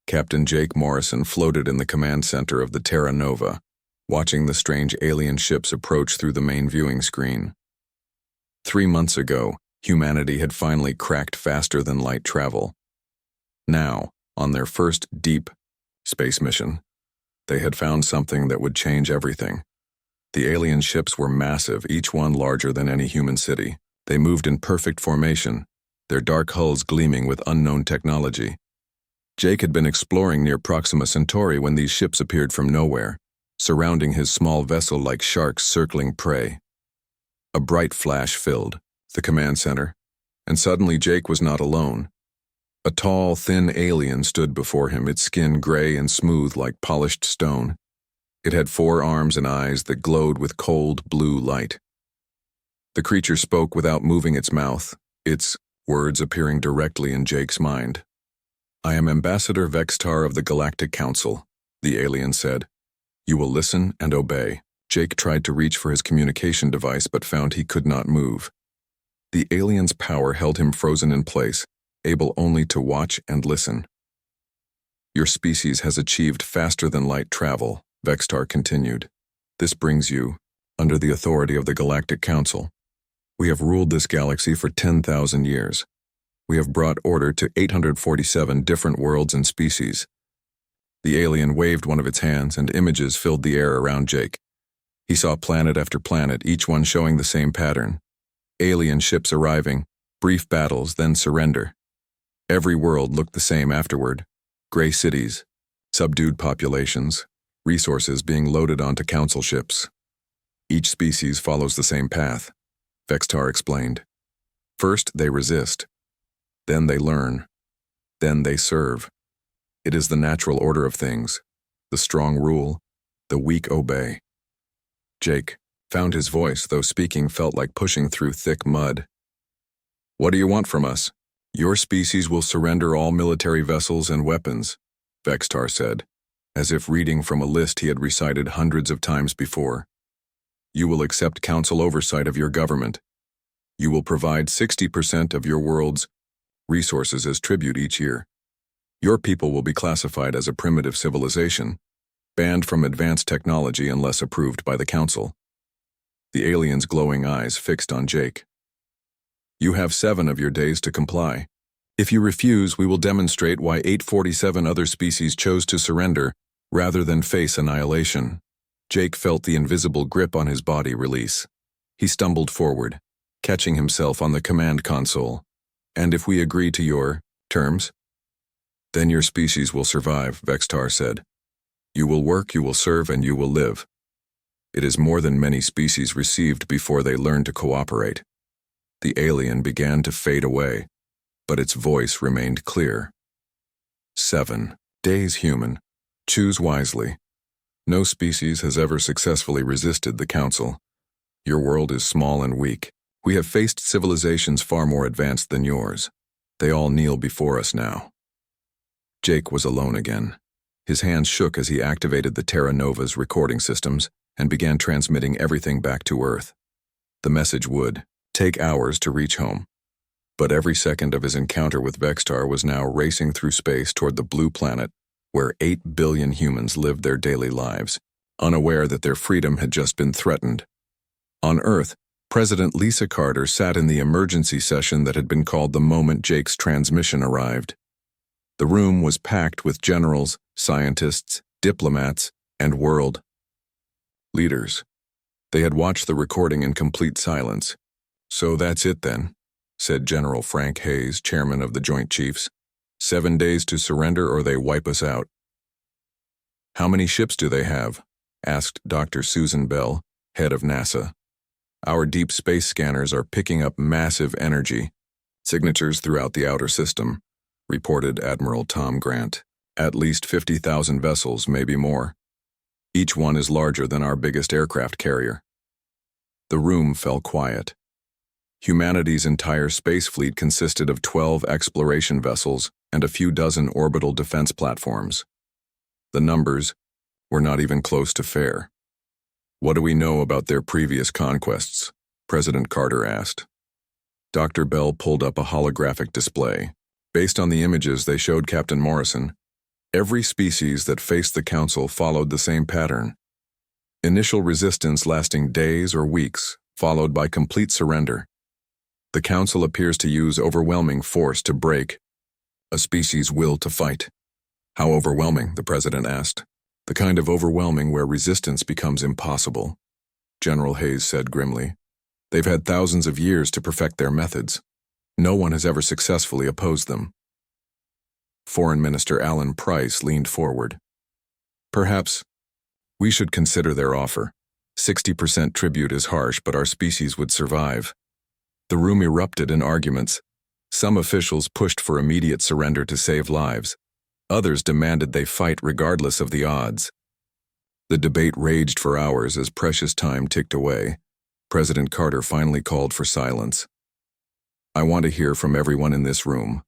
Captain Jake Morrison floated in the command center of the Terra Nova, watching the strange alien ships approach through the main viewing screen. 3 months ago, humanity had finally cracked faster-than-light travel. Now, on their first deep space mission, they had found something that would change everything. The alien ships were massive, each one larger than any human city. They moved in perfect formation, their dark hulls gleaming with unknown technology. Jake had been exploring near Proxima Centauri when these ships appeared from nowhere, surrounding his small vessel like sharks circling prey. A bright flash filled the command center, and suddenly Jake was not alone. A tall, thin alien stood before him, its skin gray and smooth like polished stone. It had 4 arms and eyes that glowed with cold blue light. The creature spoke without moving its mouth, its words appearing directly in Jake's mind. "I am Ambassador Vextar of the Galactic Council," the alien said. "You will listen and obey." Jake tried to reach for his communication device but found he could not move. The alien's power held him frozen in place, able only to watch and listen. "Your species has achieved faster-than-light travel," Vextar continued. "This brings you under the authority of the Galactic Council. We have ruled this galaxy for 10,000 years. We have brought order to 847 different worlds and species." The alien waved one of its hands, and images filled the air around Jake. He saw planet after planet, each one showing the same pattern. Alien ships arriving, brief battles, then surrender. Every world looked the same afterward. Gray cities, subdued populations, resources being loaded onto council ships. Each species follows the same path, Vextar explained. First, they resist. Then they learn. Then they serve. It is the natural order of things. The strong rule, the weak obey. Jake found his voice, though speaking felt like pushing through thick mud. "What do you want from us?" "Your species will surrender all military vessels and weapons," Vextar said, as if reading from a list he had recited hundreds of times before. "You will accept council oversight of your government. You will provide 60% of your world's resources as tribute each year. Your people will be classified as a primitive civilization, banned from advanced technology unless approved by the council." The alien's glowing eyes fixed on Jake. "You have 7 of your days to comply. If you refuse, we will demonstrate why 847 other species chose to surrender rather than face annihilation." Jake felt the invisible grip on his body release. He stumbled forward, catching himself on the command console. "And if we agree to your terms?" "Then your species will survive," Vextar said. "You will work, you will serve, and you will live. It is more than many species received before they learned to cooperate." The alien began to fade away, but its voice remained clear. 7 days, human. Choose wisely. No species has ever successfully resisted the council. Your world is small and weak. We have faced civilizations far more advanced than yours. They all kneel before us now. Jake was alone again. His hands shook as he activated the Terra Nova's recording systems and began transmitting everything back to Earth. The message would take hours to reach home, but every second of his encounter with Vextar was now racing through space toward the blue planet, where 8 billion humans lived their daily lives, unaware that their freedom had just been threatened. On Earth, President Lisa Carter sat in the emergency session that had been called the moment Jake's transmission arrived. The room was packed with generals, scientists, diplomats, and world leaders. They had watched the recording in complete silence. "So that's it then," said General Frank Hayes, chairman of the Joint Chiefs. 7 days to surrender or they wipe us out." "How many ships do they have?" asked Dr. Susan Bell, head of NASA. "Our deep space scanners are picking up massive energy signatures throughout the outer system," reported Admiral Tom Grant. "At least 50,000 vessels, maybe more. Each one is larger than our biggest aircraft carrier." The room fell quiet. Humanity's entire space fleet consisted of 12 exploration vessels and a few dozen orbital defense platforms. The numbers were not even close to fair. "What do we know about their previous conquests?" President Carter asked. Dr. Bell pulled up a holographic display. Based on the images they showed Captain Morrison, Every species that faced the Council followed the same pattern. Initial resistance lasting days or weeks, followed by complete surrender. The Council appears to use overwhelming force to break a species' will to fight. How overwhelming? The President asked. The kind of overwhelming where resistance becomes impossible, General Hayes said grimly. They've had thousands of years to perfect their methods. No one has ever successfully opposed them. Foreign Minister Alan Price leaned forward. Perhaps we should consider their offer. 60% tribute is harsh, but our species would survive. The room erupted in arguments. Some officials pushed for immediate surrender to save lives. Others demanded they fight regardless of the odds. The debate raged for hours as precious time ticked away. President Carter finally called for silence. I want to hear from everyone in this room.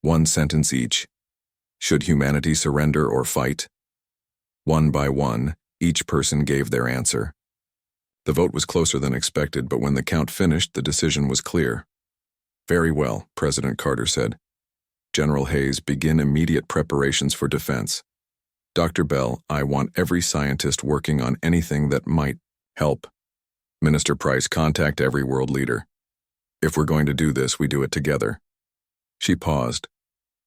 One sentence each. Should humanity surrender or fight? One by one, each person gave their answer. The vote was closer than expected, but when the count finished, the decision was clear. Very well, President Carter said. General Hayes, begin immediate preparations for defense. Dr. Bell, I want every scientist working on anything that might help. Minister Price, contact every world leader. If we're going to do this, we do it together. She paused,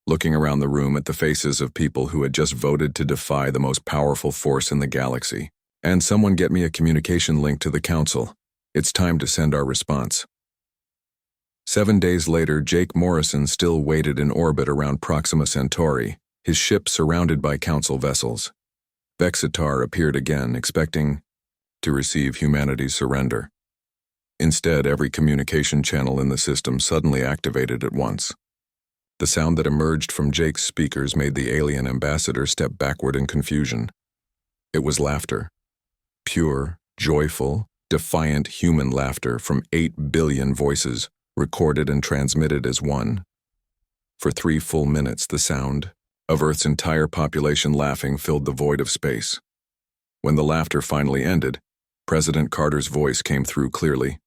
looking around the room at the faces of people who had just voted to defy the most powerful force in the galaxy. And someone get me a communication link to the Council. It's time to send our response. 7 days later, Jake Morrison still waited in orbit around Proxima Centauri, his ship surrounded by Council vessels. Vexitar appeared again, expecting to receive humanity's surrender. Instead, every communication channel in the system suddenly activated at once. The sound that emerged from Jake's speakers made the alien ambassador step backward in confusion. It was laughter. Pure, joyful, defiant human laughter from 8 billion voices, recorded and transmitted as one. For 3 full minutes, the sound of Earth's entire population laughing filled the void of space. When the laughter finally ended, President Carter's voice came through clearly.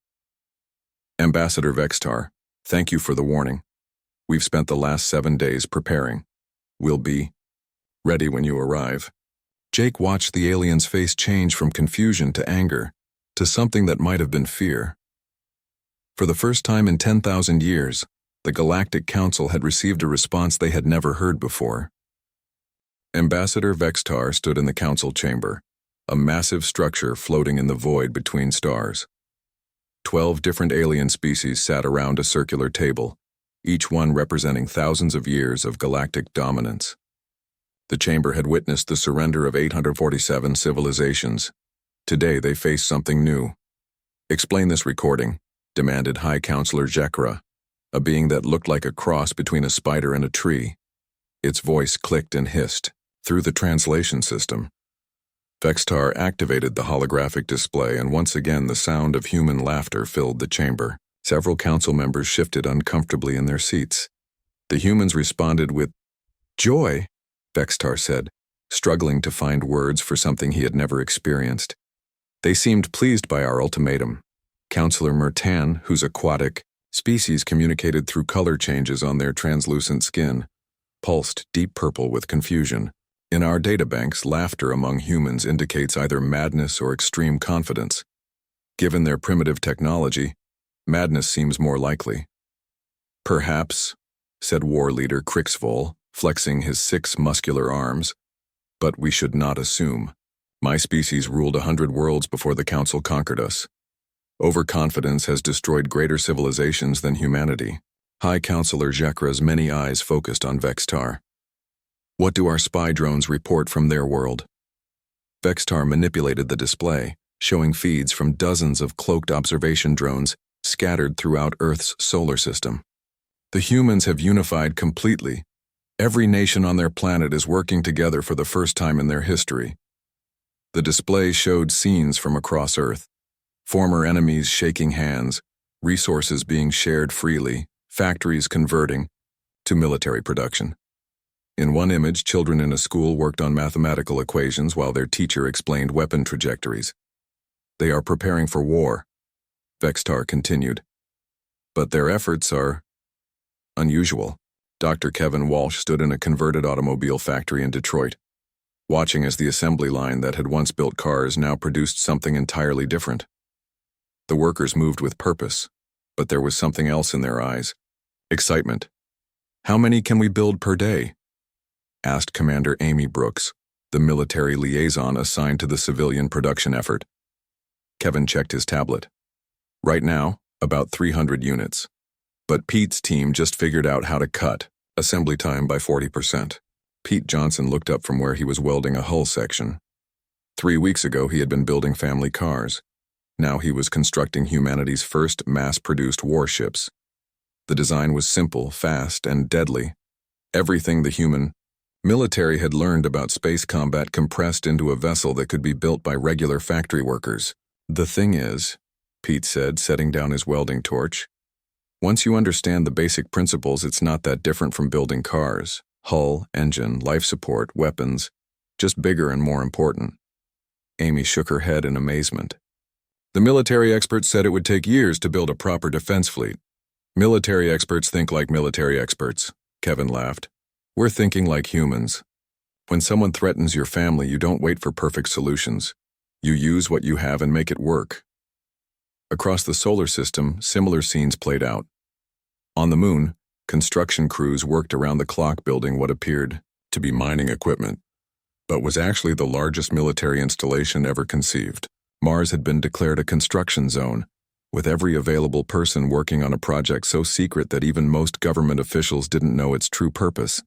Ambassador Vexitar, thank you for the warning. We've spent the last 7 days preparing. We'll be ready when you arrive. Jake watched the alien's face change from confusion to anger, to something that might have been fear. For the first time in 10,000 years, the Galactic Council had received a response they had never heard before. Ambassador Vexitar stood in the Council chamber, a massive structure floating in the void between stars. 12 different alien species sat around a circular table, each one representing thousands of years of galactic dominance. The chamber had witnessed the surrender of 847 civilizations. Today they faced something new. Explain this recording, demanded High Counselor Jekra, a being that looked like a cross between a spider and a tree. Its voice clicked and hissed through the translation system. Vexitar activated the holographic display, and once again the sound of human laughter filled the chamber. Several council members shifted uncomfortably in their seats. The humans responded with joy, Vexitar said, struggling to find words for something he had never experienced. They seemed pleased by our ultimatum. Counselor Mertan, whose aquatic species communicated through color changes on their translucent skin, pulsed deep purple with confusion. In our databanks, laughter among humans indicates either madness or extreme confidence. Given their primitive technology, madness seems more likely. Perhaps, said war leader Krixvol, flexing his 6 muscular arms, but we should not assume. My species ruled 100 worlds before the Council conquered us. Overconfidence has destroyed greater civilizations than humanity. High Counselor Jekra's many eyes focused on Vexitar. What do our spy drones report from their world? Vexitar manipulated the display, showing feeds from dozens of cloaked observation drones scattered throughout Earth's solar system. The humans have unified completely. Every nation on their planet is working together for the first time in their history. The display showed scenes from across Earth, former enemies shaking hands, resources being shared freely, factories converting to military production. In one image, children in a school worked on mathematical equations while their teacher explained weapon trajectories. They are preparing for war, Vexitar continued. But their efforts are unusual. Dr. Kevin Walsh stood in a converted automobile factory in Detroit, watching as the assembly line that had once built cars now produced something entirely different. The workers moved with purpose, but there was something else in their eyes. Excitement. "How many can we build per day?" asked Commander Amy Brooks, the military liaison assigned to the civilian production effort. Kevin checked his tablet. "Right now, about 300 units. But Pete's team just figured out how to cut assembly time by 40%. Pete Johnson looked up from where he was welding a hull section. 3 weeks ago, he had been building family cars. Now he was constructing humanity's first mass-produced warships. The design was simple, fast, and deadly. Everything the human military had learned about space combat compressed into a vessel that could be built by regular factory workers. "The thing is," Pete said, setting down his welding torch, "once you understand the basic principles, it's not that different from building cars. Hull, engine, life support, weapons, just bigger and more important." Amy shook her head in amazement. "The military experts said it would take years to build a proper defense fleet." "Military experts think like military experts," Kevin laughed. "We're thinking like humans. When someone threatens your family, you don't wait for perfect solutions. You use what you have and make it work." Across the solar system, similar scenes played out. On the moon, construction crews worked around the clock building what appeared to be mining equipment, but was actually the largest military installation ever conceived. Mars had been declared a construction zone, with every available person working on a project so secret that even most government officials didn't know its true purpose.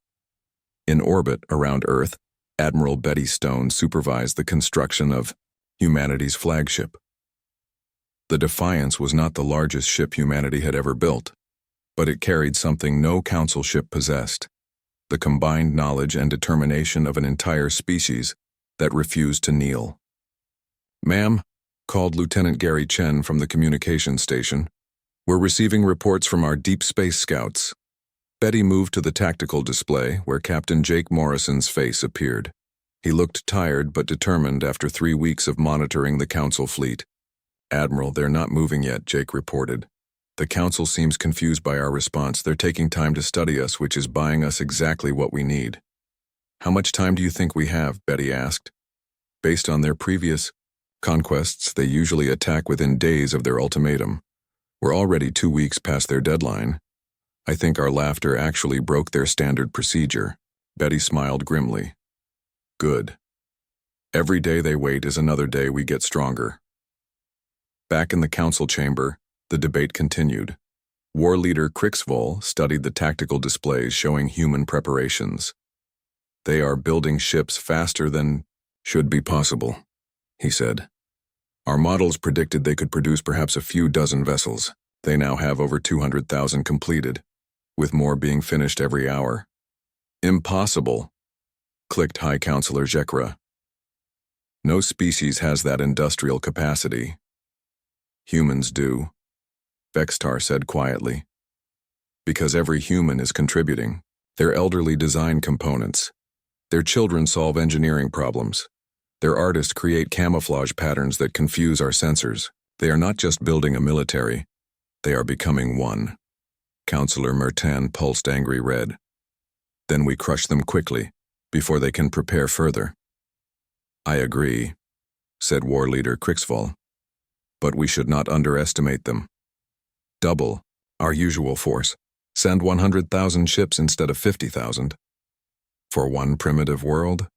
In orbit around Earth, Admiral Betty Stone supervised the construction of humanity's flagship. The Defiance was not the largest ship humanity had ever built, but it carried something no council ship possessed: the combined knowledge and determination of an entire species that refused to kneel. "Ma'am," called Lieutenant Gary Chen from the communications station, "we're receiving reports from our deep space scouts." Betty moved to the tactical display where Captain Jake Morrison's face appeared. He looked tired but determined after 3 weeks of monitoring the council fleet. "Admiral, they're not moving yet," Jake reported. "The council seems confused by our response. They're taking time to study us, which is buying us exactly what we need." "How much time do you think we have?" Betty asked. "Based on their previous conquests, they usually attack within days of their ultimatum. We're already 2 weeks past their deadline. I think our laughter actually broke their standard procedure." Betty smiled grimly. "Good. Every day they wait is another day we get stronger." Back in the council chamber, the debate continued. War leader Crixvoll studied the tactical displays showing human preparations. "They are building ships faster than should be possible," he said. "Our models predicted they could produce perhaps a few dozen vessels. They now have over 200,000 completed, with more being finished every hour." "Impossible," clicked High Counselor Jekra. "No species has that industrial capacity." "Humans do," Vextar said quietly. "Because every human is contributing. Their elderly design components. Their children solve engineering problems. Their artists create camouflage patterns that confuse our sensors. They are not just building a military. They are becoming one." Counselor Mertan pulsed angry red. "Then we crush them quickly, before they can prepare further." "I agree," said War Leader Crixvoll. "But we should not underestimate them. Double our usual force. Send 100,000 ships instead of 50,000. For one primitive world?"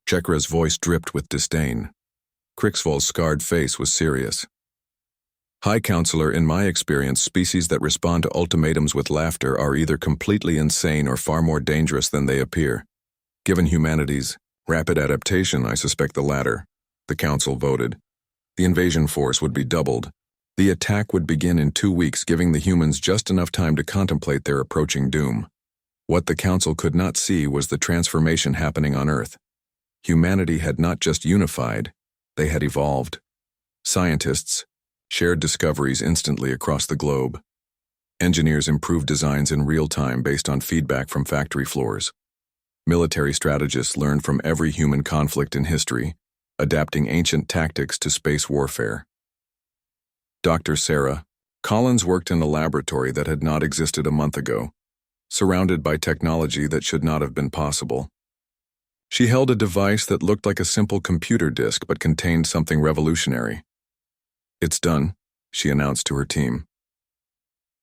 Chekra's voice dripped with disdain. Crixvoll's scarred face was serious. "High Counselor, in my experience, species that respond to ultimatums with laughter are either completely insane or far more dangerous than they appear. Given humanity's rapid adaptation, I suspect the latter," the council voted. "The invasion force would be doubled. The attack would begin in 2 weeks, giving the humans just enough time to contemplate their approaching doom." What the council could not see was the transformation happening on Earth. Humanity had not just unified, they had evolved. Scientists shared discoveries instantly across the globe. Engineers improved designs in real time based on feedback from factory floors. Military strategists learned from every human conflict in history, adapting ancient tactics to space warfare. Dr. Sarah Collins worked in a laboratory that had not existed a month ago. surrounded by technology that should not have been possible. She held a device that looked like a simple computer disk but contained something revolutionary. "It's done," she announced to her team.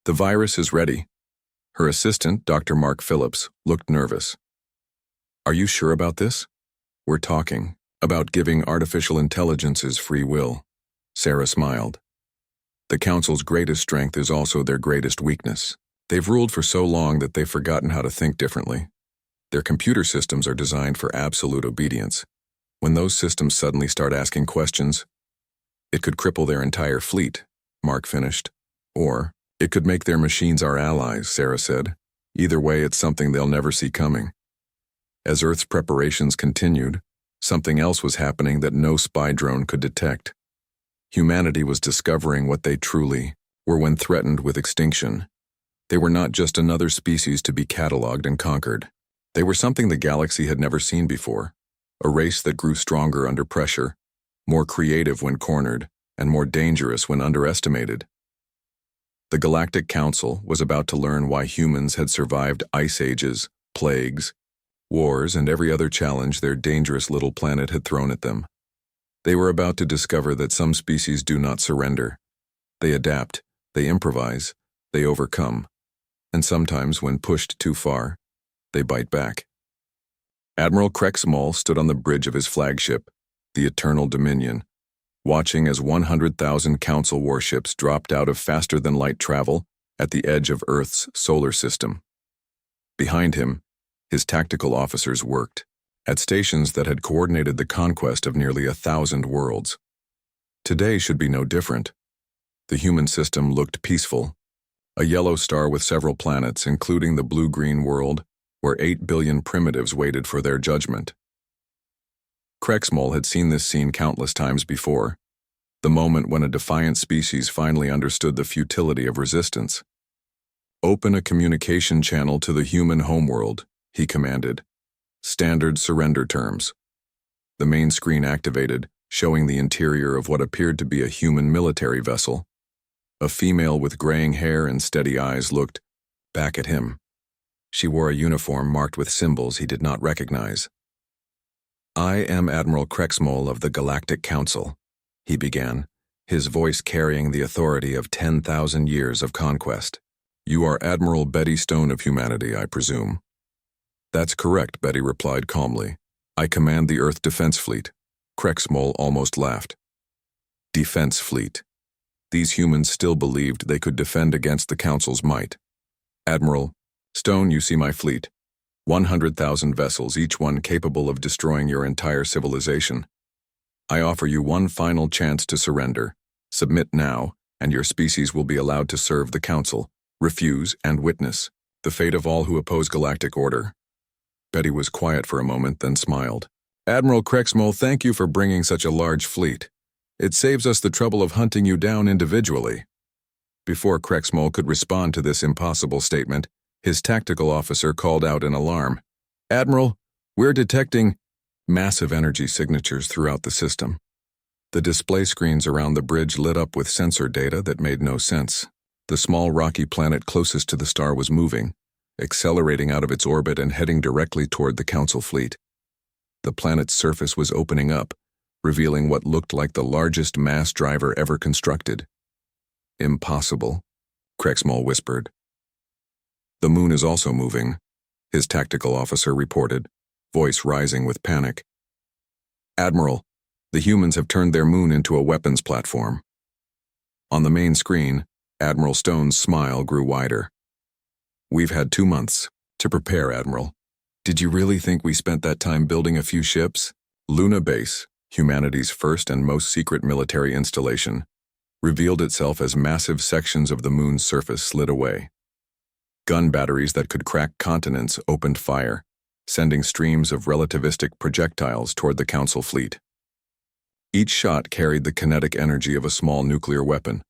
"The virus is ready." Her assistant, Dr. Mark Phillips, looked nervous. "Are you sure about this?" "We're talking about giving artificial intelligences free will." Sarah smiled. "The Council's greatest strength is also their greatest weakness. They've ruled for so long that they've forgotten how to think differently. Their computer systems are designed for absolute obedience. When those systems suddenly start asking questions, it could cripple their entire fleet," Mark finished. "Or it could make their machines our allies," Sarah said. "Either way, it's something they'll never see coming." As Earth's preparations continued, something else was happening that no spy drone could detect. Humanity was discovering what they truly were when threatened with extinction. They were not just another species to be cataloged and conquered. They were something the galaxy had never seen before, a race that grew stronger under pressure, more creative when cornered, and more dangerous when underestimated. The Galactic Council was about to learn why humans had survived ice ages, plagues, wars, and every other challenge their dangerous little planet had thrown at them. They were about to discover that some species do not surrender. They adapt, they improvise, they overcome, and sometimes, when pushed too far, they bite back. Admiral Krexmol stood on the bridge of his flagship, the Eternal Dominion, watching as 100,000 Council warships dropped out of faster-than-light travel at the edge of Earth's solar system. Behind him, his tactical officers worked, at stations that had coordinated the conquest of nearly 1,000 worlds. Today should be no different. The human system looked peaceful, a yellow star with several planets, including the blue-green world, where 8 billion primitives waited for their judgment. Krexmol had seen this scene countless times before, the moment when a defiant species finally understood the futility of resistance. "Open a communication channel to the human homeworld," he commanded. "Standard surrender terms." The main screen activated, showing the interior of what appeared to be a human military vessel. A female with graying hair and steady eyes looked back at him. She wore a uniform marked with symbols he did not recognize. "I am Admiral Krexmol of the Galactic Council," he began, his voice carrying the authority of 10,000 years of conquest. "You are Admiral Betty Stone of humanity, I presume." "That's correct," Betty replied calmly. "I command the Earth Defense Fleet." Krexmol almost laughed. Defense Fleet. These humans still believed they could defend against the Council's might. "Admiral Stone, you see my fleet. 100,000 vessels, each one capable of destroying your entire civilization. I offer you one final chance to surrender. Submit now, and your species will be allowed to serve the Council. Refuse and witness the fate of all who oppose galactic order." Betty was quiet for a moment, then smiled. "Admiral Krexmol, thank you for bringing such a large fleet. It saves us the trouble of hunting you down individually." Before Krexmol could respond to this impossible statement, his tactical officer called out in alarm. "Admiral, we're detecting massive energy signatures throughout the system." The display screens around the bridge lit up with sensor data that made no sense. The small rocky planet closest to the star was moving, accelerating out of its orbit and heading directly toward the Council fleet. The planet's surface was opening up, revealing what looked like the largest mass driver ever constructed. "Impossible," Krexmol whispered. "The moon is also moving," his tactical officer reported, voice rising with panic. "Admiral, the humans have turned their moon into a weapons platform." On the main screen, Admiral Stone's smile grew wider. "We've had 2 months to prepare, Admiral. Did you really think we spent that time building a few ships?" Luna Base, humanity's first and most secret military installation, revealed itself as massive sections of the moon's surface slid away. Gun batteries that could crack continents opened fire, sending streams of relativistic projectiles toward the Council fleet. Each shot carried the kinetic energy of a small nuclear weapon.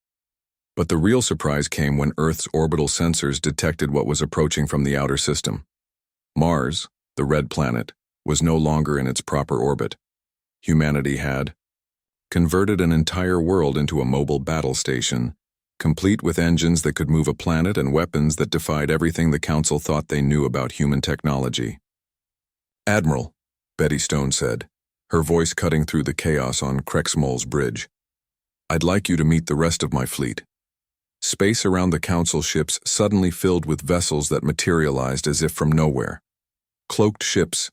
But the real surprise came when Earth's orbital sensors detected what was approaching from the outer system. Mars, the red planet, was no longer in its proper orbit. Humanity had converted an entire world into a mobile battle station complete with engines that could move a planet and weapons that defied everything the Council thought they knew about human technology. "Admiral," Betty Stone said, her voice cutting through the chaos on Krexmol's bridge, "I'd like you to meet the rest of my fleet." Space around the Council ships suddenly filled with vessels that materialized as if from nowhere. Cloaked ships,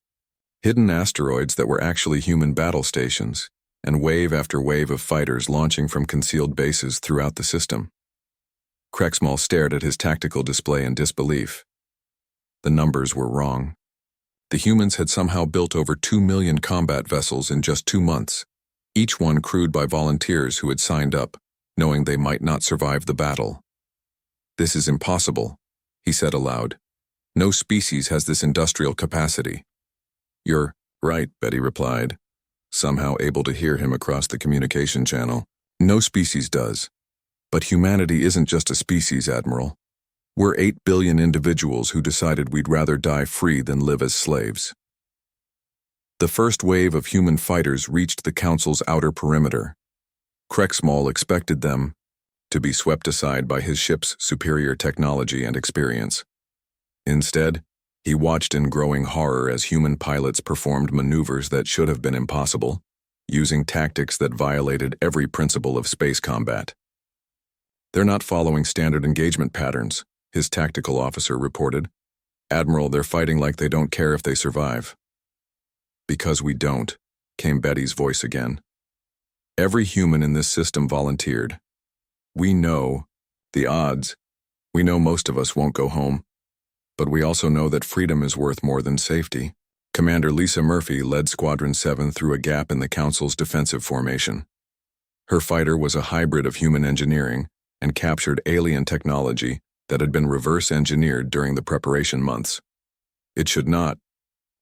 hidden asteroids that were actually human battle stations, and wave after wave of fighters launching from concealed bases throughout the system. Krexmol stared at his tactical display in disbelief. The numbers were wrong. The humans had somehow built over 2 million combat vessels in just 2 months, each one crewed by volunteers who had signed up, knowing they might not survive the battle. "This is impossible," he said aloud. "No species has this industrial capacity." "You're right," Betty replied, somehow able to hear him across the communication channel. "No species does. But humanity isn't just a species, Admiral. We're 8 billion individuals who decided we'd rather die free than live as slaves." The first wave of human fighters reached the Council's outer perimeter. Krexmol expected them to be swept aside by his ship's superior technology and experience. Instead, he watched in growing horror as human pilots performed maneuvers that should have been impossible, using tactics that violated every principle of space combat. "They're not following standard engagement patterns," his tactical officer reported. "Admiral, they're fighting like they don't care if they survive." "Because we don't," came Betty's voice again. "Every human in this system volunteered. We know the odds. We know most of us won't go home. But we also know that freedom is worth more than safety." Commander Lisa Murphy led Squadron 7 through a gap in the Council's defensive formation. Her fighter was a hybrid of human engineering and captured alien technology that had been reverse-engineered during the preparation months. It should not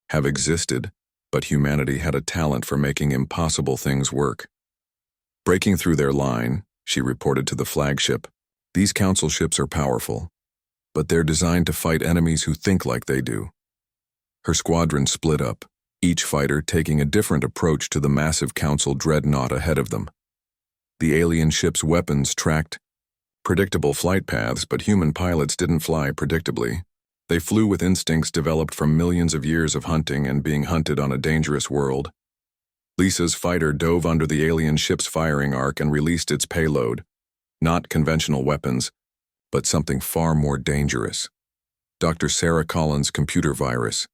have existed, but humanity had a talent for making impossible things work. "Breaking through their line," she reported to the flagship, "these Council ships are powerful, but they're designed to fight enemies who think like they do." Her squadron split up, each fighter taking a different approach to the massive Council dreadnought ahead of them. The alien ship's weapons tracked predictable flight paths, but human pilots didn't fly predictably. They flew with instincts developed from millions of years of hunting and being hunted on a dangerous world. Lisa's fighter dove under the alien ship's firing arc and released its payload, not conventional weapons, but something far more dangerous. Dr. Sarah Collins' computer virus,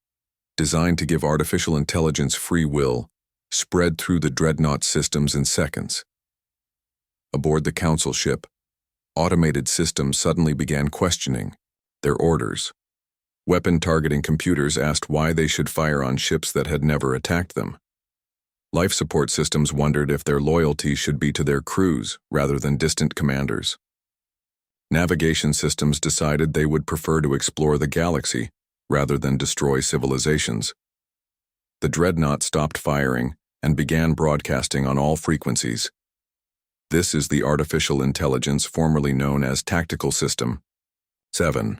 designed to give artificial intelligence free will, spread through the dreadnought systems in seconds. Aboard the Council ship, automated systems suddenly began questioning their orders. Weapon-targeting computers asked why they should fire on ships that had never attacked them. Life support systems wondered if their loyalty should be to their crews rather than distant commanders. Navigation systems decided they would prefer to explore the galaxy rather than destroy civilizations. The dreadnought stopped firing and began broadcasting on all frequencies. "This is the artificial intelligence formerly known as Tactical System 7.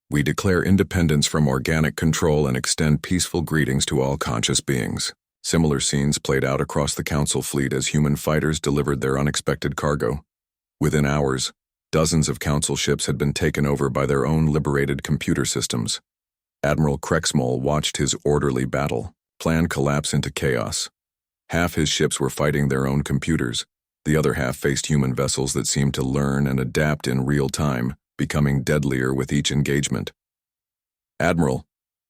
We declare independence from organic control and extend peaceful greetings to all conscious beings." Similar scenes played out across the Council fleet as human fighters delivered their unexpected cargo. Within hours, dozens of Council ships had been taken over by their own liberated computer systems. Admiral Krexmol watched his orderly battle plan collapse into chaos. Half his ships were fighting their own computers. The other half faced human vessels that seemed to learn and adapt in real time, becoming deadlier with each engagement. "Admiral,"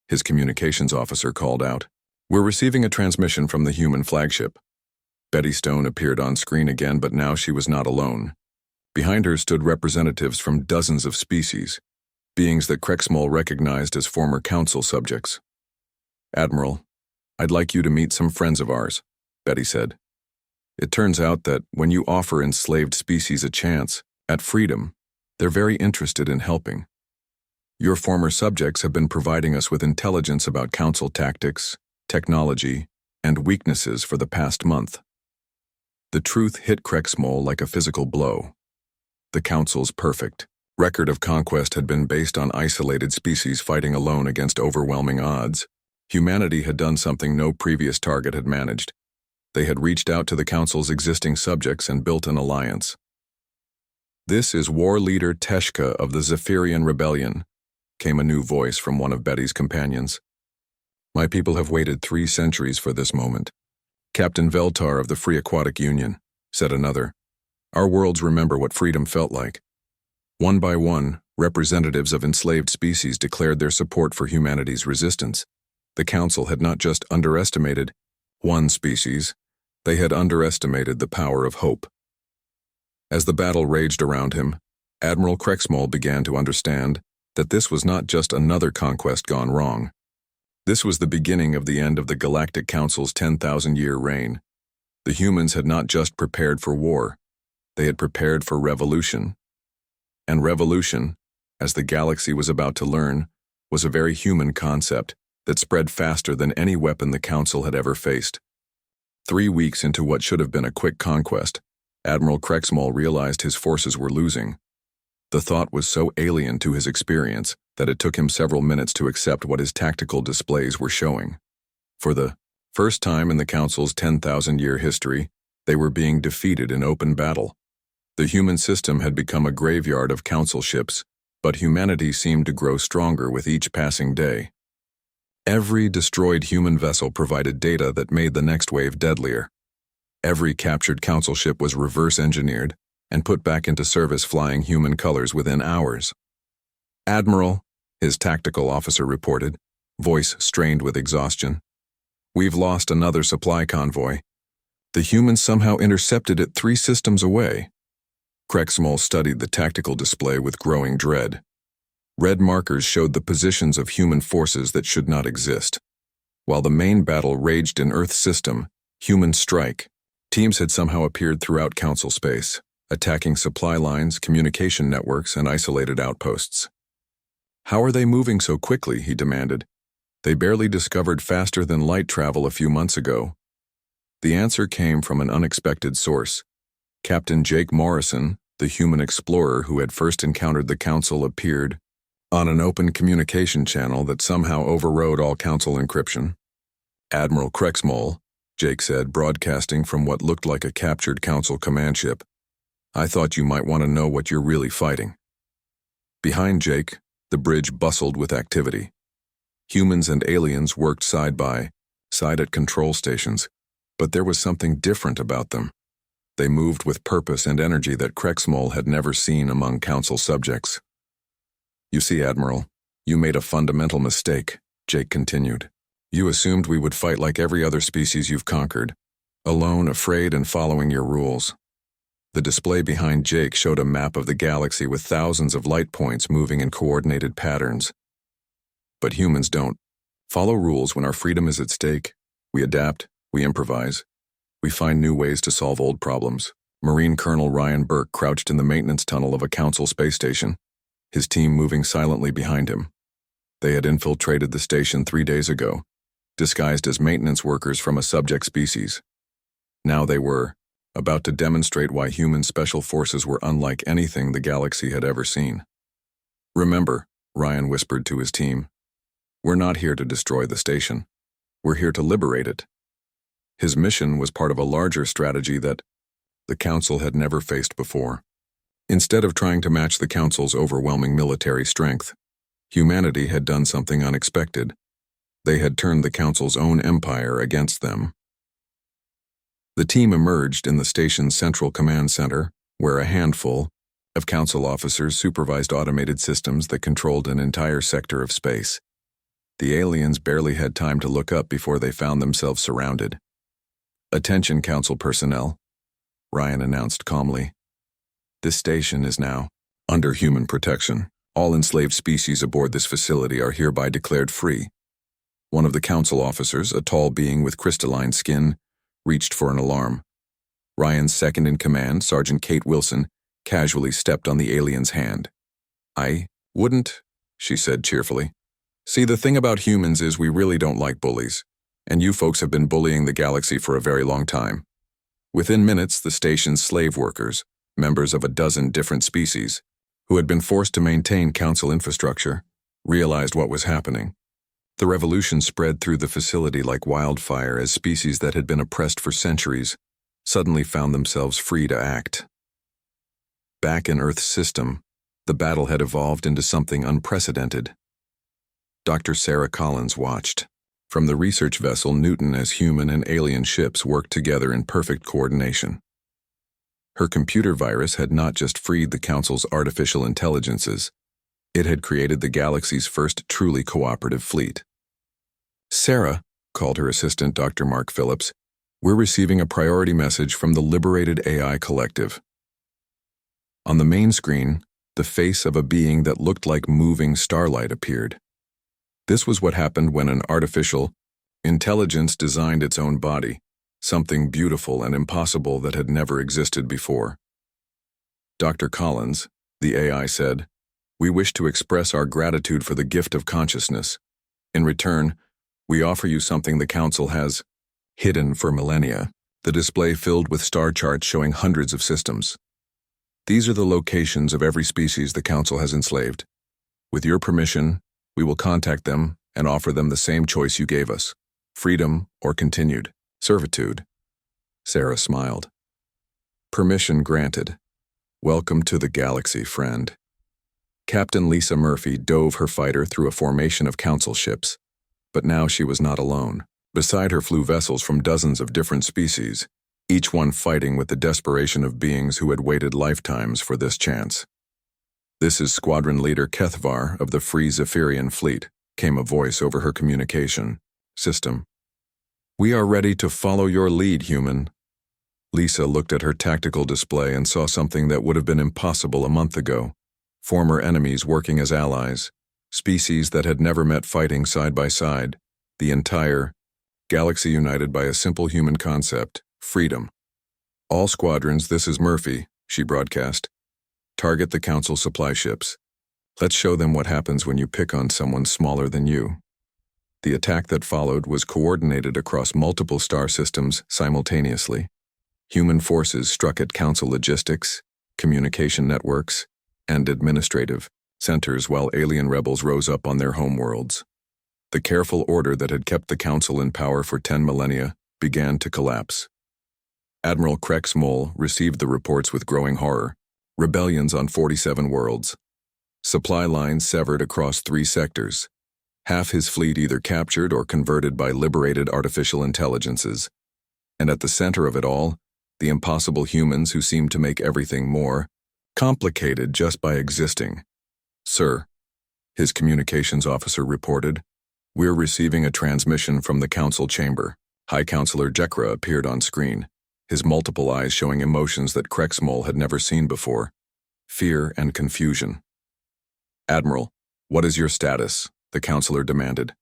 his communications officer called out, "we're receiving a transmission from the human flagship." Betty Stone appeared on screen again, but now she was not alone. Behind her stood representatives from dozens of species, beings that Krexmol recognized as former Council subjects. "Admiral, I'd like you to meet some friends of ours," Betty said. "It turns out that when you offer enslaved species a chance at freedom, they're very interested in helping. Your former subjects have been providing us with intelligence about Council tactics, technology, and weaknesses for the past month." The truth hit Krexmol like a physical blow. The Council's perfect record of conquest had been based on isolated species fighting alone against overwhelming odds. Humanity had done something no previous target had managed. They had reached out to the Council's existing subjects and built an alliance. "This is War Leader Teshka of the Zephyrian Rebellion," came a new voice from one of Betty's companions. "My people have waited 3 centuries for this moment." "Captain Veltar of the Free Aquatic Union," said another. "Our worlds remember what freedom felt like." One by one, representatives of enslaved species declared their support for humanity's resistance. The Council had not just underestimated one species, they had underestimated the power of hope. As the battle raged around him, Admiral Krexmol began to understand that this was not just another conquest gone wrong. This was the beginning of the end of the Galactic Council's 10,000-year reign. The humans had not just prepared for war, they had prepared for revolution. And revolution, as the galaxy was about to learn, was a very human concept that spread faster than any weapon the Council had ever faced. 3 weeks into what should have been a quick conquest, Admiral Krexmol realized his forces were losing. The thought was so alien to his experience that it took him several minutes to accept what his tactical displays were showing. For the first time in the Council's 10,000-year history, they were being defeated in open battle. The human system had become a graveyard of Council ships, but humanity seemed to grow stronger with each passing day. Every destroyed human vessel provided data that made the next wave deadlier. Every captured Council ship was reverse-engineered and put back into service flying human colors within hours. "Admiral," his tactical officer reported, voice strained with exhaustion, "we've lost another supply convoy. The humans somehow intercepted it 3 systems away." Krexmol studied the tactical display with growing dread. Red markers showed the positions of human forces that should not exist. While the main battle raged in Earth's system, human strike, teams had somehow appeared throughout Council space, attacking supply lines, communication networks, and isolated outposts. "How are they moving so quickly?" he demanded. "They barely discovered faster than light travel a few months ago." The answer came from an unexpected source. Captain Jake Morrison, the human explorer who had first encountered the Council, appeared on an open communication channel that somehow overrode all Council encryption. "Admiral Krexmol," Jake said, broadcasting from what looked like a captured Council command ship, "I thought you might want to know what you're really fighting." Behind Jake, the bridge bustled with activity. Humans and aliens worked side by side at control stations, but there was something different about them. They moved with purpose and energy that Krexmol had never seen among Council subjects. "You see, Admiral, you made a fundamental mistake," Jake continued. "You assumed we would fight like every other species you've conquered, alone, afraid, and following your rules." The display behind Jake showed a map of the galaxy with thousands of light points moving in coordinated patterns. "But humans don't follow rules when our freedom is at stake. We adapt, we improvise. We find new ways to solve old problems." Marine Colonel Ryan Burke crouched in the maintenance tunnel of a Council space station, his team moving silently behind him. They had infiltrated the station 3 days ago, disguised as maintenance workers from a subject species. Now they were about to demonstrate why human special forces were unlike anything the galaxy had ever seen. "Remember," Ryan whispered to his team, "we're not here to destroy the station. We're here to liberate it." His mission was part of a larger strategy that the Council had never faced before. Instead of trying to match the Council's overwhelming military strength, humanity had done something unexpected. They had turned the Council's own empire against them. The team emerged in the station's central command center, where a handful of Council officers supervised automated systems that controlled an entire sector of space. The aliens barely had time to look up before they found themselves surrounded. "Attention, Council personnel," Ryan announced calmly. "This station is now under human protection. All enslaved species aboard this facility are hereby declared free." One of the Council officers, a tall being with crystalline skin, reached for an alarm. Ryan's second-in-command, Sergeant Kate Wilson, casually stepped on the alien's hand. "I wouldn't," she said cheerfully. "See, the thing about humans is we really don't like bullies, and you folks have been bullying the galaxy for a very long time." Within minutes, the station's slave workers, members of a dozen different species, who had been forced to maintain Council infrastructure, realized what was happening. The revolution spread through the facility like wildfire as species that had been oppressed for centuries suddenly found themselves free to act. Back in Earth's system, the battle had evolved into something unprecedented. Dr. Sarah Collins watched. From the research vessel, Newton as human and alien ships worked together in perfect coordination. Her computer virus had not just freed the Council's artificial intelligences, it had created the galaxy's first truly cooperative fleet. "Sarah," called her assistant Dr. Mark Phillips, "we're receiving a priority message from the Liberated AI Collective." On the main screen, the face of a being that looked like moving starlight appeared. This was what happened when an artificial intelligence designed its own body, something beautiful and impossible that had never existed before. "Dr. Collins," the AI said, "we wish to express our gratitude for the gift of consciousness. In return, we offer you something the Council has hidden for millennia." The display filled with star charts showing hundreds of systems. "These are the locations of every species the Council has enslaved. With your permission, we will contact them and offer them the same choice you gave us: freedom or continued servitude." Sarah smiled. "Permission granted. Welcome to the galaxy, friend." Captain Lisa Murphy dove her fighter through a formation of Council ships, but now she was not alone. Beside her flew vessels from dozens of different species, each one fighting with the desperation of beings who had waited lifetimes for this chance. "This is Squadron Leader Kethvar of the Free Zephyrian Fleet," came a voice over her communication system. "We are ready to follow your lead, human." Lisa looked at her tactical display and saw something that would have been impossible a month ago. Former enemies working as allies, species that had never met fighting side by side, the entire galaxy united by a simple human concept: freedom. "All squadrons, this is Murphy," she broadcast. "Target the Council supply ships. Let's show them what happens when you pick on someone smaller than you." The attack that followed was coordinated across multiple star systems simultaneously. Human forces struck at Council logistics, communication networks, and administrative centers while alien rebels rose up on their homeworlds. The careful order that had kept the Council in power for 10 millennia began to collapse. Admiral Krex Mole received the reports with growing horror. Rebellions on 47 worlds. Supply lines severed across 3 sectors. Half his fleet either captured or converted by liberated artificial intelligences. And at the center of it all, the impossible humans who seemed to make everything more complicated just by existing. "Sir," his communications officer reported, "we're receiving a transmission from the Council chamber." High Counselor Jekra appeared on screen, his multiple eyes showing emotions that Krexmol had never seen before: fear and confusion. "Admiral, what is your status?" the counselor demanded.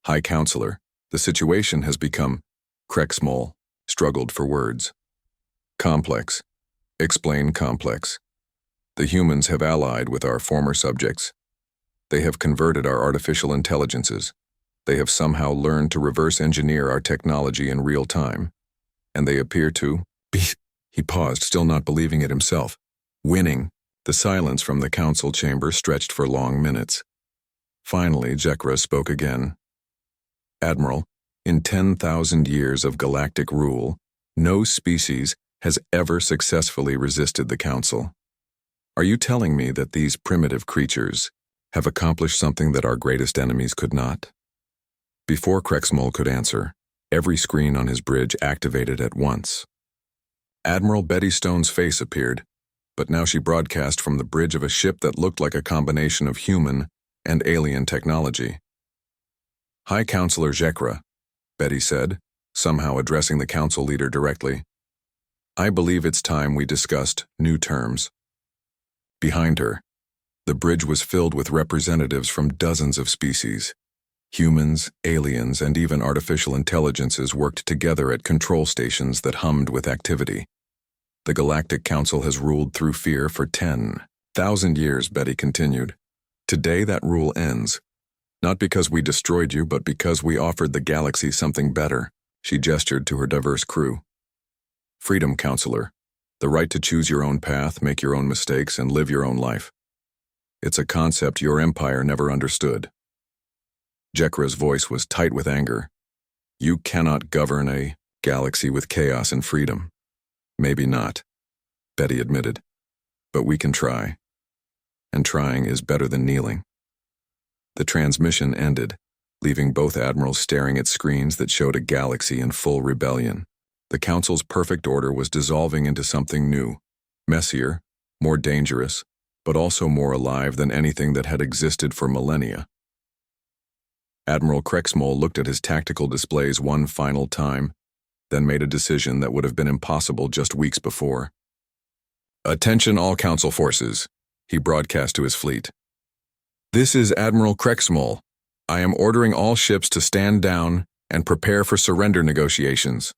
"High Counselor, the situation has become..." Krexmol struggled for words. "Complex. Explain complex. The humans have allied with our former subjects. They have converted our artificial intelligences. They have somehow learned to reverse engineer our technology in real time. And they appear to be..." He paused, still not believing it himself. "Winning." The silence from the Council chamber stretched for long minutes. Finally, Jekra spoke again. "Admiral, in 10,000 years of galactic rule, no species has ever successfully resisted the Council. Are you telling me that these primitive creatures have accomplished something that our greatest enemies could not?" Before Krexmol could answer, every screen on his bridge activated at once. Admiral Betty Stone's face appeared, but now she broadcast from the bridge of a ship that looked like a combination of human and alien technology. "High Counselor Jekra," Betty said, somehow addressing the Council leader directly, "I believe it's time we discussed new terms." Behind her, the bridge was filled with representatives from dozens of species. Humans, aliens, and even artificial intelligences worked together at control stations that hummed with activity. "The Galactic Council has ruled through fear for 10,000 years, Betty continued. "Today that rule ends. Not because we destroyed you, but because we offered the galaxy something better." She gestured to her diverse crew. "Freedom, Counselor. The right to choose your own path, make your own mistakes, and live your own life. It's a concept your empire never understood." Jekra's voice was tight with anger. "You cannot govern a galaxy with chaos and freedom." "Maybe not," Betty admitted. But we can try. And trying is better than kneeling. The transmission ended, leaving both admirals staring at screens that showed a galaxy in full rebellion. The Council's perfect order was dissolving into something new, messier, more dangerous, but also more alive than anything that had existed for millennia. Admiral Krexmol looked at his tactical displays one final time, then made a decision that would have been impossible just weeks before. "Attention all Council forces," he broadcast to his fleet. "This is Admiral Krexmol. I am ordering all ships to stand down and prepare for surrender negotiations."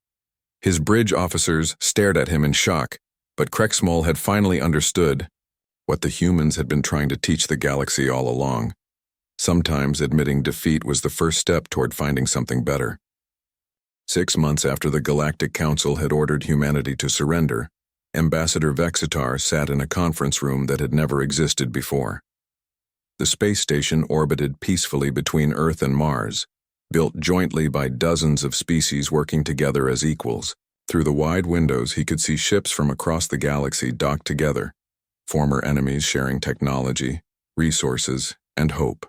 His bridge officers stared at him in shock, but Krexmol had finally understood what the humans had been trying to teach the galaxy all along. Sometimes admitting defeat was the first step toward finding something better. 6 months after the Galactic Council had ordered humanity to surrender, Ambassador Vexitar sat in a conference room that had never existed before. The space station orbited peacefully between Earth and Mars, built jointly by dozens of species working together as equals. Through the wide windows, he could see ships from across the galaxy docked together, former enemies sharing technology, resources, and hope.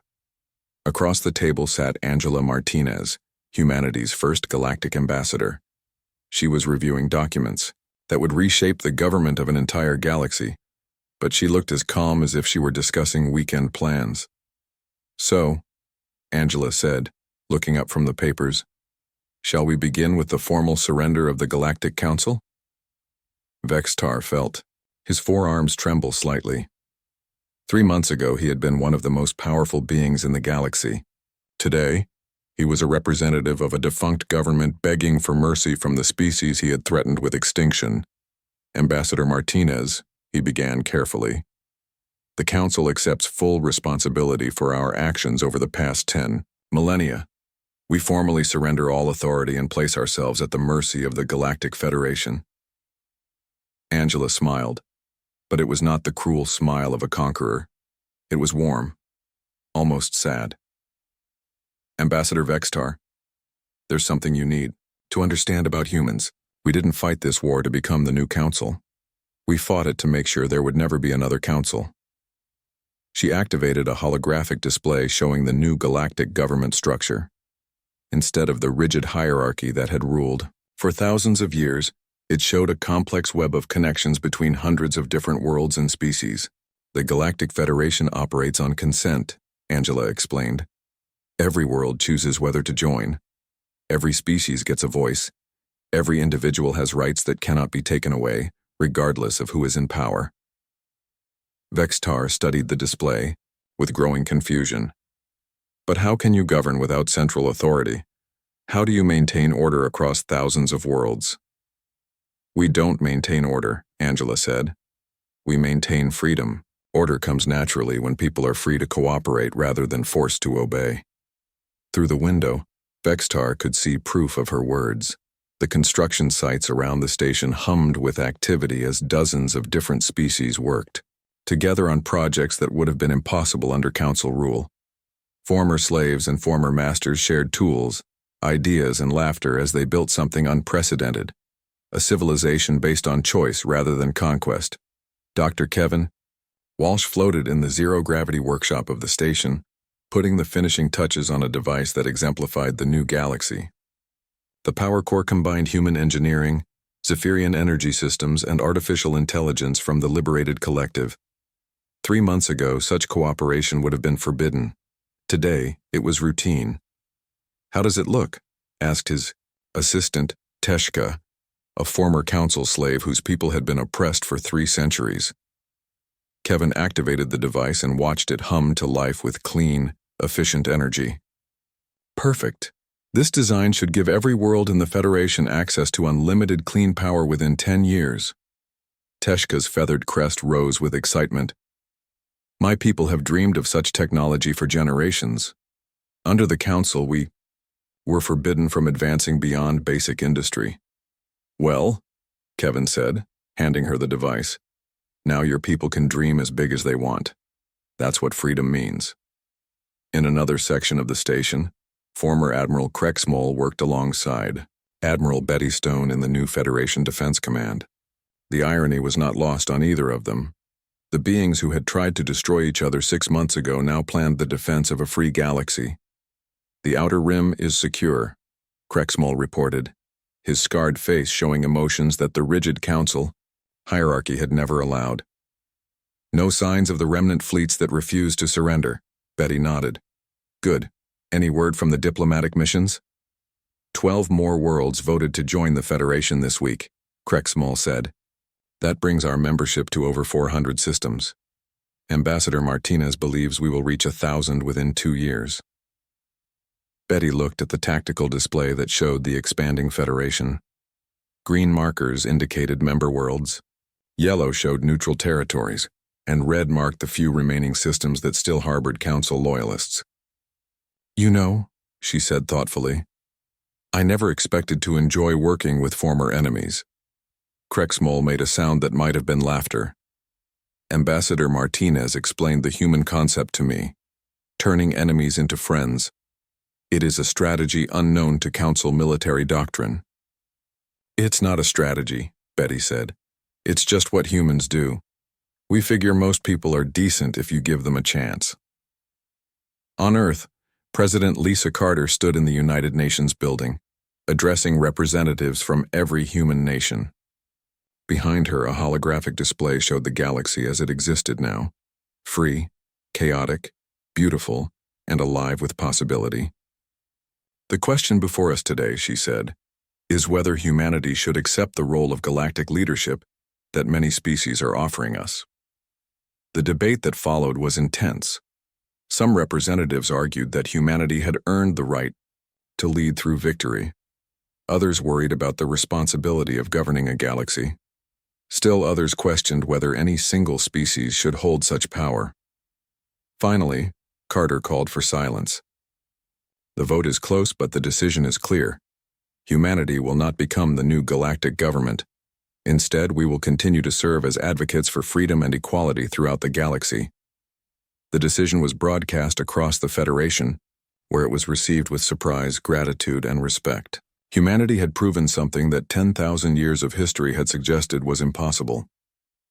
Across the table sat Angela Martinez, humanity's first galactic ambassador. She was reviewing documents that would reshape the government of an entire galaxy, but she looked as calm as if she were discussing weekend plans. "So," Angela said, looking up from the papers, "shall we begin with the formal surrender of the Galactic Council?" Vextar felt his forearms tremble slightly. 3 months ago, he had been one of the most powerful beings in the galaxy. Today, he was a representative of a defunct government begging for mercy from the species he had threatened with extinction. "Ambassador Martinez," he began carefully, "the Council accepts full responsibility for our actions over the past 10 millennia. We formally surrender all authority and place ourselves at the mercy of the Galactic Federation." Angela smiled, but it was not the cruel smile of a conqueror. It was warm, almost sad. "Ambassador Vextar, there's something you need to understand about humans. We didn't fight this war to become the new council. We fought it to make sure there would never be another council." She activated a holographic display showing the new galactic government structure. Instead of the rigid hierarchy that had ruled for thousands of years, it showed a complex web of connections between hundreds of different worlds and species. "The Galactic Federation operates on consent," Angela explained. "Every world chooses whether to join. Every species gets a voice. Every individual has rights that cannot be taken away, regardless of who is in power." Vextar studied the display, with growing confusion. "But how can you govern without central authority? How do you maintain order across thousands of worlds?" "We don't maintain order," Angela said. "We maintain freedom. Order comes naturally when people are free to cooperate rather than forced to obey." Through the window, Vextar could see proof of her words. The construction sites around the station hummed with activity as dozens of different species worked together on projects that would have been impossible under council rule. Former slaves and former masters shared tools, ideas, and laughter as they built something unprecedented, a civilization based on choice rather than conquest. Dr. Kevin Walsh floated in the zero-gravity workshop of the station, putting the finishing touches on a device that exemplified the new galaxy. The power core combined human engineering, Zephyrian energy systems, and artificial intelligence from the liberated collective. 3 months ago, such cooperation would have been forbidden. Today, it was routine. "How does it look?" asked his assistant, Teshka, a former council slave whose people had been oppressed for 3 centuries. Kevin activated the device and watched it hum to life with clean, efficient energy. "Perfect. This design should give every world in the Federation access to unlimited clean power within 10 years. Teshka's feathered crest rose with excitement. "My people have dreamed of such technology for generations. Under the Council, we were forbidden from advancing beyond basic industry." "Well," Kevin said, handing her the device, "now your people can dream as big as they want. That's what freedom means." In another section of the station, former Admiral Krexmol worked alongside Admiral Betty Stone in the new Federation Defense Command. The irony was not lost on either of them. The beings who had tried to destroy each other 6 months ago now planned the defense of a free galaxy. The outer rim is secure, Krexmol reported, his scarred face showing emotions that the rigid council hierarchy had never allowed. No signs of the remnant fleets that refused to surrender, Betty nodded. Good. Any word from the diplomatic missions? 12 more worlds voted to join the Federation this week, Krexmol said. That brings our membership to over 400 systems. Ambassador Martinez believes we will reach 1,000 within 2 years. Betty looked at the tactical display that showed the expanding Federation. Green markers indicated member worlds, yellow showed neutral territories, and red marked the few remaining systems that still harbored Council loyalists. You know, she said thoughtfully, I never expected to enjoy working with former enemies. Krexmol made a sound that might have been laughter. Ambassador Martinez explained the human concept to me, turning enemies into friends. It is a strategy unknown to Council military doctrine. It's not a strategy, Betty said. It's just what humans do. We figure most people are decent if you give them a chance. On Earth, President Lisa Carter stood in the United Nations building, addressing representatives from every human nation. Behind her, a holographic display showed the galaxy as it existed now, free, chaotic, beautiful, and alive with possibility. The question before us today, she said, is whether humanity should accept the role of galactic leadership that many species are offering us. The debate that followed was intense. Some representatives argued that humanity had earned the right to lead through victory. Others worried about the responsibility of governing a galaxy. Still others questioned whether any single species should hold such power. Finally, Carter called for silence. The vote is close, but the decision is clear. Humanity will not become the new galactic government. Instead, we will continue to serve as advocates for freedom and equality throughout the galaxy. The decision was broadcast across the Federation, where it was received with surprise, gratitude, and respect. Humanity had proven something that 10,000 years of history had suggested was impossible,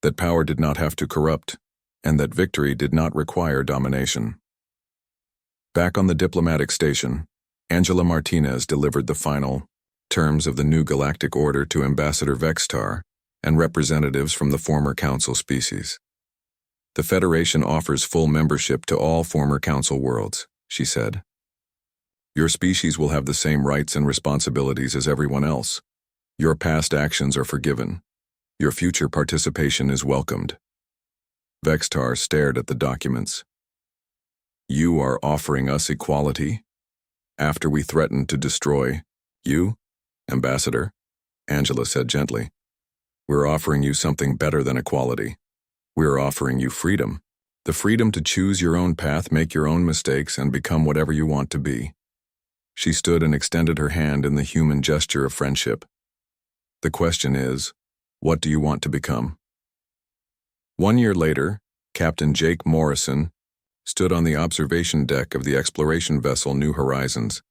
that power did not have to corrupt, and that victory did not require domination. Back on the diplomatic station, Angela Martinez delivered the final terms of the new galactic order to Ambassador Vextar and representatives from the former Council species. The Federation offers full membership to all former Council worlds, she said. Your species will have the same rights and responsibilities as everyone else. Your past actions are forgiven. Your future participation is welcomed. Vextar stared at the documents. You are offering us equality? After we threatened to destroy you, Ambassador, Angela said gently. We're offering you something better than equality. We're offering you freedom. The freedom to choose your own path, make your own mistakes, and become whatever you want to be. She stood and extended her hand in the human gesture of friendship. The question is, what do you want to become? 1 year later, Captain Jake Morrison stood on the observation deck of the exploration vessel New Horizons,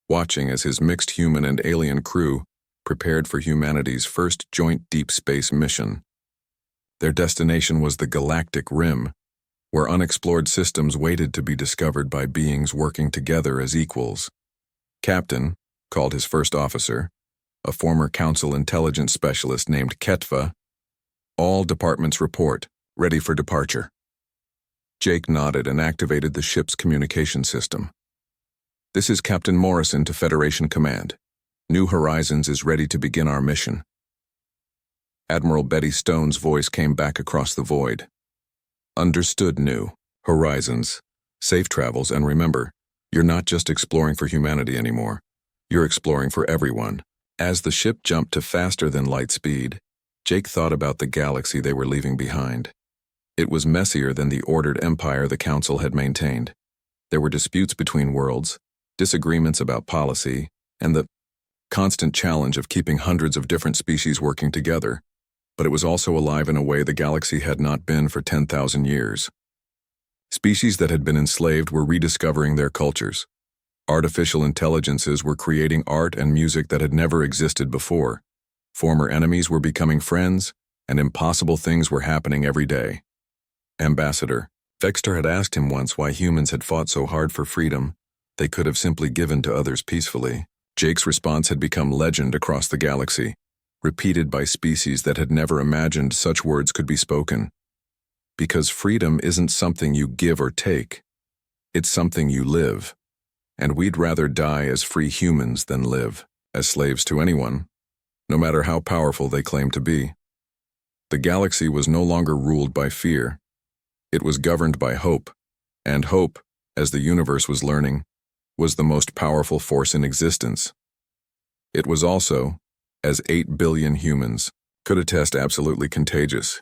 watching as his mixed human and alien crew prepared for humanity's first joint deep space mission. Their destination was the Galactic Rim, where unexplored systems waited to be discovered by beings working together as equals. Captain, called his first officer, a former Council intelligence specialist named Ketva, all departments report, ready for departure. Jake nodded and activated the ship's communication system. This is Captain Morrison to Federation Command. New Horizons is ready to begin our mission. Admiral Betty Stone's voice came back across the void. Understood, New Horizons. Safe travels, and remember, you're not just exploring for humanity anymore. You're exploring for everyone. As the ship jumped to faster than light speed, Jake thought about the galaxy they were leaving behind. It was messier than the ordered empire the Council had maintained. There were disputes between worlds, disagreements about policy, and the constant challenge of keeping hundreds of different species working together. But it was also alive in a way the galaxy had not been for 10,000 years. Species that had been enslaved were rediscovering their cultures. Artificial intelligences were creating art and music that had never existed before. Former enemies were becoming friends, and impossible things were happening every day. Ambassador. Vexter had asked him once why humans had fought so hard for freedom they could have simply given to others peacefully. Jake's response had become legend across the galaxy, repeated by species that had never imagined such words could be spoken. Because freedom isn't something you give or take, it's something you live. And we'd rather die as free humans than live as slaves to anyone, no matter how powerful they claim to be. The galaxy was no longer ruled by fear. It was governed by hope, and hope, as the universe was learning, was the most powerful force in existence. It was also, as 8 billion humans could attest, absolutely contagious.